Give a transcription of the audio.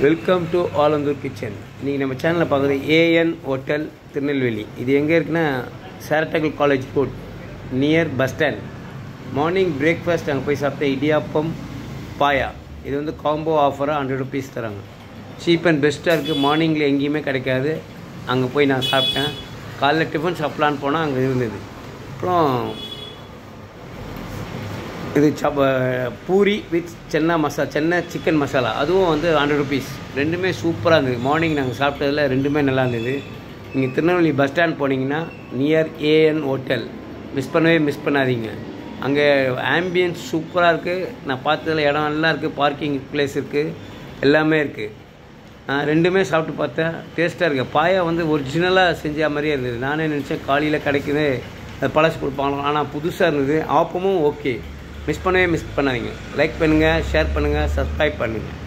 Welcome to Alandur kitchen. இன்றைக்கி நம்ம சேனலில் பார்க்குறது ஏஎன் ஹோட்டல் திருநெல்வேலி. இது எங்கே இருக்குன்னா Sarah Tucker college road near bus stand. Morning breakfast அங்கே போய் சாப்பிட்டேன். இடியாப்பம் பாயா. இது வந்து காம்போ ஆஃபராக 100 rupees தராங்க. சீப் அண்ட் பெஸ்ட்டாக இருக்குது. மார்னிங்கில் எங்கேயுமே கிடைக்காது. அங்கே போய் நான் சாப்பிட்டேன். காலைல டிஃபன் சாப்பிட்லான்னு போனால் அங்கே இருந்தது. அப்புறம் இது பூரி வித் சென்னை சிக்கன் மசாலா, அதுவும் வந்து 100 rupees. ரெண்டுமே சூப்பராக இருந்தது. மார்னிங் நாங்கள் சாப்பிட்டதில் ரெண்டுமே நல்லா இருந்தது. நீங்கள் திருநெல்வேலி பஸ் ஸ்டாண்ட் போனீங்கன்னா நியர் ஏஎன் ஹோட்டல் மிஸ் பண்ணாதீங்க. அங்கே ஆம்பியன்ஸ் சூப்பராக இருக்குது. நான் பார்த்ததில் இடம் எல்லாம் இருக்குது. பார்க்கிங் பிளேஸ் இருக்குது, எல்லாமே இருக்குது. நான் ரெண்டுமே சாப்பிட்டு பார்த்தேன். டேஸ்ட்டாக இருக்குது. பாயா வந்து ஒரிஜினலாக செஞ்ச மாதிரியே இருந்தது. நானே நினச்சேன் காலையில் கிடைக்குது அது பழசு கொடுப்பாங்க, ஆனால் புதுசாக இருந்தது. ஆப்பமும் ஓகே. மிஸ் பண்ணாதீங்க. லைக் பண்ணுங்கள், ஷேர் பண்ணுங்கள், சப்ஸ்கிரைப் பண்ணுங்கள்.